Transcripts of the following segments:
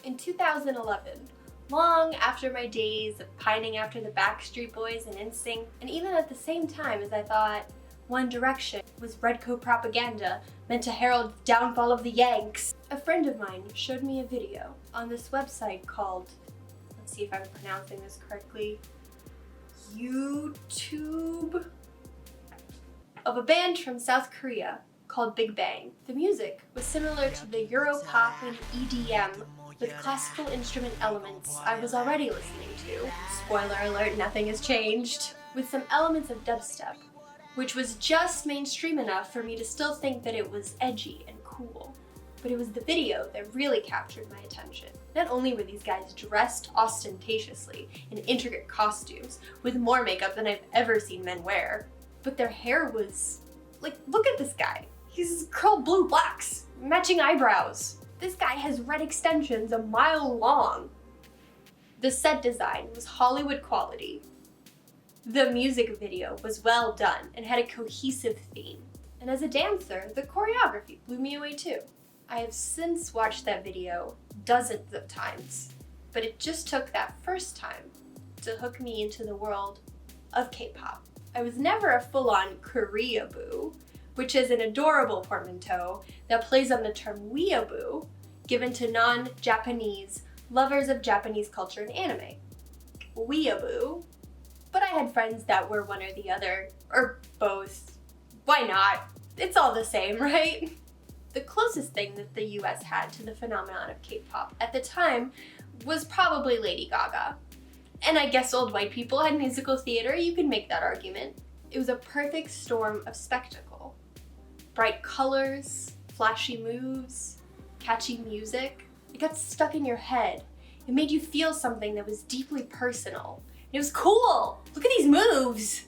In 2011, long after my days of pining after the Backstreet Boys and NSYNC, and even at the same time as I thought One Direction was redcoat propaganda meant to herald the downfall of the Yanks, a friend of mine showed me a video on this website called, let's see if I'm pronouncing this correctly, BreadTube, of a band from South Korea called Big Bang. The music was similar to the Europop and EDM with classical instrument elements I was already listening to. Spoiler alert, nothing has changed. With some elements of dubstep, which was just mainstream enough for me to still think that it was edgy and cool. But it was the video that really captured my attention. Not only were these guys dressed ostentatiously in intricate costumes with more makeup than I've ever seen men wear, but their hair was like, look at this guy. He's curled blue locks, matching eyebrows. This guy has red extensions a mile long. The set design was Hollywood quality. The music video was well done and had a cohesive theme. And as a dancer, the choreography blew me away too. I have since watched that video dozens of times, but it just took that first time to hook me into the world of K-pop. I was never a full-on Koreaboo, which is an adorable portmanteau that plays on the term weeaboo, given to non-Japanese lovers of Japanese culture and anime. Weeaboo. But I had friends that were one or the other, or both. Why not? It's all the same, right? The closest thing that the US had to the phenomenon of K-pop at the time was probably Lady Gaga. And I guess old white people had musical theater, you can make that argument. It was a perfect storm of spectacle. Bright colors, flashy moves, catchy music. It got stuck in your head. It made you feel something that was deeply personal. It was cool! Look at these moves!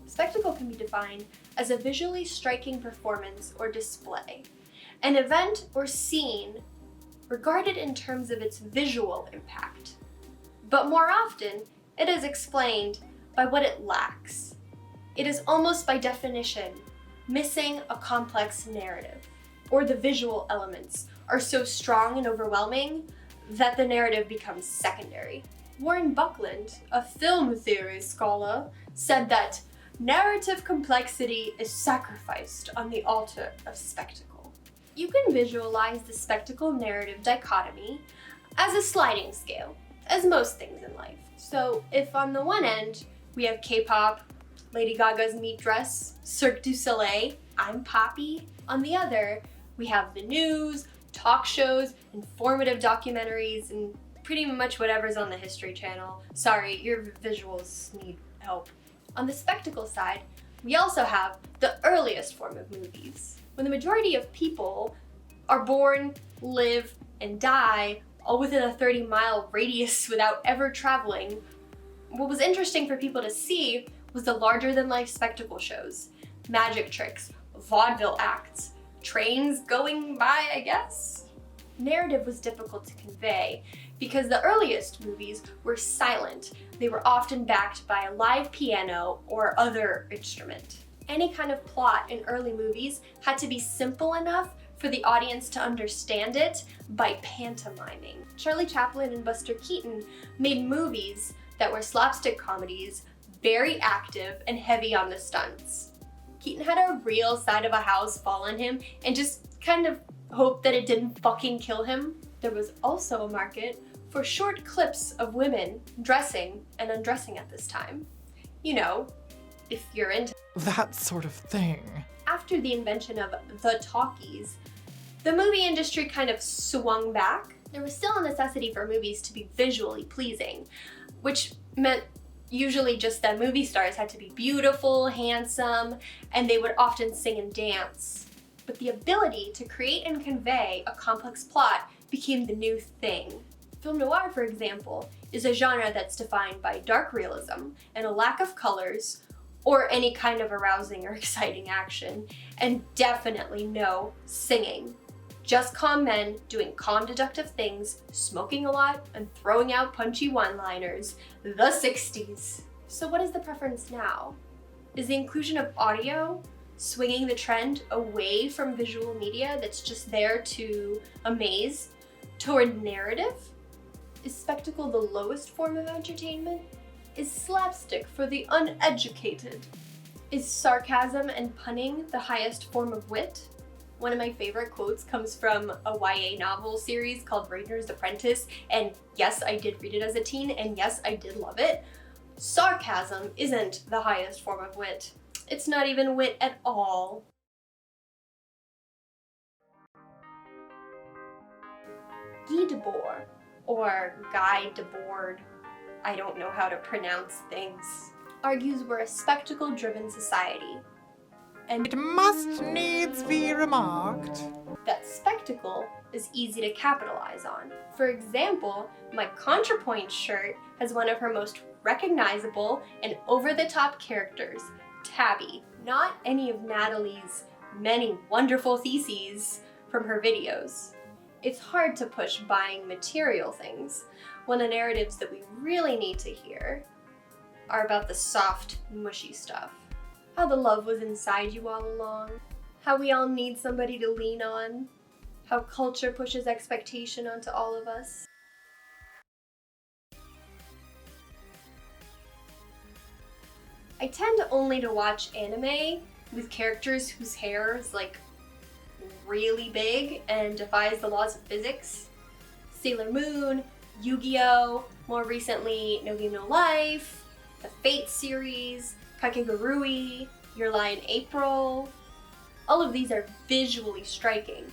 Spectacle can be defined as a visually striking performance or display, an event or scene regarded in terms of its visual impact. But more often, it is explained by what it lacks. It is almost by definition missing a complex narrative, or the visual elements are so strong and overwhelming that the narrative becomes secondary. Warren Buckland, a film theory scholar, said that narrative complexity is sacrificed on the altar of spectacle. You can visualize the spectacle-narrative dichotomy as a sliding scale, as most things in life. So if on the one end we have K-pop, Lady Gaga's meat dress, Cirque du Soleil, I'm Poppy. On the other, we have the news, talk shows, informative documentaries, and pretty much whatever's on the History Channel. Sorry, your visuals need help. On the spectacle side, we also have the earliest form of movies, when the majority of people are born, live, and die all within a 30-mile radius without ever traveling. What was interesting for people to see was the larger-than-life spectacle shows, magic tricks, vaudeville acts, trains going by, I guess? Narrative was difficult to convey because the earliest movies were silent. They were often backed by a live piano or other instrument. Any kind of plot in early movies had to be simple enough for the audience to understand it by pantomiming. Charlie Chaplin and Buster Keaton made movies that were slapstick comedies, very active and heavy on the stunts. Keaton had a real side of a house fall on him and just kind of hoped that it didn't fucking kill him. There was also a market for short clips of women dressing and undressing at this time. You know, if you're into that sort of thing. After the invention of the talkies, the movie industry kind of swung back. There was still a necessity for movies to be visually pleasing, which meant usually just that movie stars had to be beautiful, handsome, and they would often sing and dance. But the ability to create and convey a complex plot became the new thing. Film noir, for example, is a genre that's defined by dark realism and a lack of colors or any kind of arousing or exciting action, and definitely no singing. Just calm men doing calm deductive things, smoking a lot, and throwing out punchy one-liners. The 60s. So what is the preference now? Is the inclusion of audio swinging the trend away from visual media that's just there to amaze toward narrative? Is spectacle the lowest form of entertainment? Is slapstick for the uneducated? Is sarcasm and punning the highest form of wit? One of my favorite quotes comes from a YA novel series called Rainer's Apprentice, and yes, I did read it as a teen, and yes, I did love it. Sarcasm isn't the highest form of wit. It's not even wit at all. Guy Debord, or Guy Debord, I don't know how to pronounce things, argues we're a spectacle-driven society, and It must needs be remarked that spectacle is easy to capitalize on. For example, my ContraPoint shirt has one of her most recognizable and over-the-top characters, Tabby, not any of Natalie's many wonderful theses from her videos. It's hard to push buying material things when the narratives that we really need to hear are about the soft, mushy stuff. How the love was inside you all along. How we all need somebody to lean on. How culture pushes expectation onto all of us. I tend only to watch anime with characters whose hair is like really big and defies the laws of physics. Sailor Moon, Yu-Gi-Oh!, more recently No Game No Life, the Fate series, Kakegurui, Your Lie in April. All of these are visually striking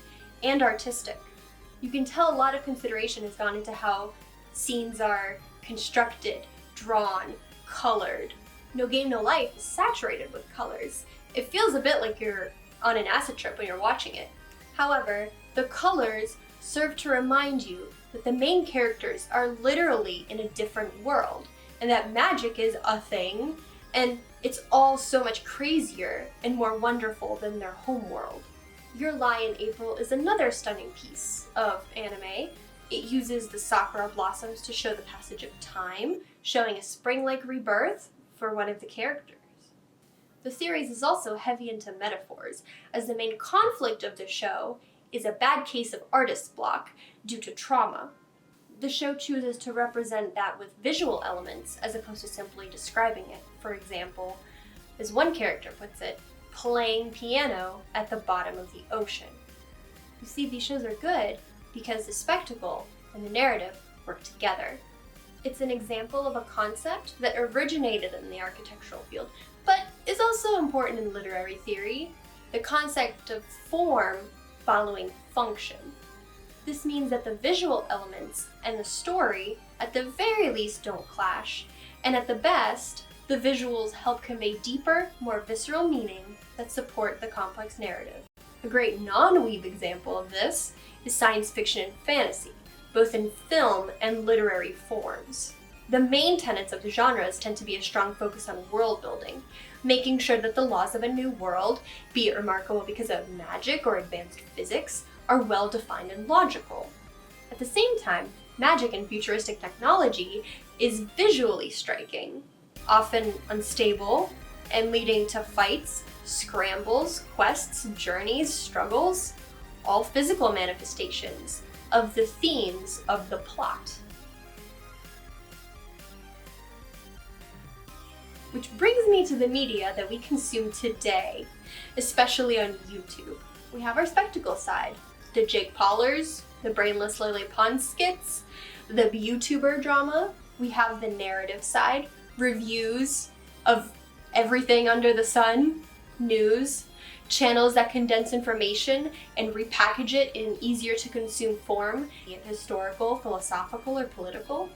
and artistic. You can tell a lot of consideration has gone into how scenes are constructed, drawn, colored. No Game No Life is saturated with colors. It feels a bit like you're on an acid trip when you're watching it. However, the colors serve to remind you that the main characters are literally in a different world, and that magic is a thing, and it's all so much crazier and more wonderful than their home world. Your Lie in April is another stunning piece of anime. It uses the sakura blossoms to show the passage of time, showing a spring-like rebirth for one of the characters. The series is also heavy into metaphors, as the main conflict of the show is a bad case of artist's block due to trauma. The show chooses to represent that with visual elements as opposed to simply describing it. For example, as one character puts it, playing piano at the bottom of the ocean. You see, these shows are good because the spectacle and the narrative work together. It's an example of a concept that originated in the architectural field, but is also important in literary theory, the concept of form following function. This means that the visual elements and the story, at the very least, don't clash, and at the best, the visuals help convey deeper, more visceral meaning that support the complex narrative. A great non-weeb example of this is science fiction and fantasy, both in film and literary forms. The main tenets of the genres tend to be a strong focus on world building, making sure that the laws of a new world, be it remarkable because of magic or advanced physics, are well defined and logical. At the same time, magic and futuristic technology is visually striking, often unstable, and leading to fights, scrambles, quests, journeys, struggles, all physical manifestations of the themes of the plot. Which brings me to the media that we consume today, especially on YouTube. We have our spectacle side, the Jake Paulers, the brainless Lily Pond skits, the YouTuber drama. We have the narrative side, reviews of everything under the sun, news, channels that condense information and repackage it in easier to consume form, be it historical, philosophical, or political.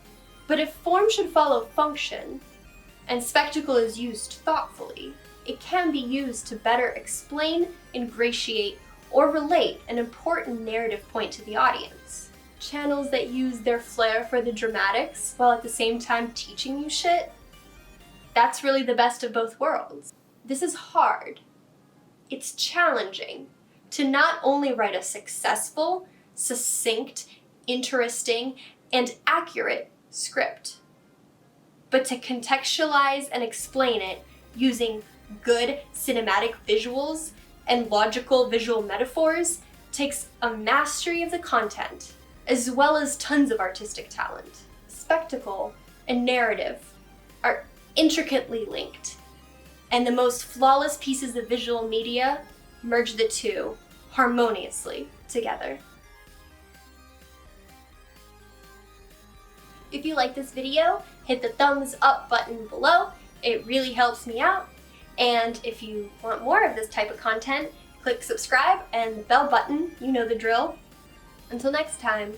But if form should follow function, and spectacle is used thoughtfully, it can be used to better explain, ingratiate, or relate an important narrative point to the audience. Channels that use their flair for the dramatics while at the same time teaching you shit, that's really the best of both worlds. This is hard. It's challenging to not only write a successful, succinct, interesting, and accurate script, but to contextualize and explain it using good cinematic visuals and logical visual metaphors takes a mastery of the content, as well as tons of artistic talent. Spectacle and narrative are intricately linked, and the most flawless pieces of visual media merge the two harmoniously together. If you like this video, hit the thumbs up button below. It really helps me out. And if you want more of this type of content, click subscribe and the bell button. You know the drill. Until next time.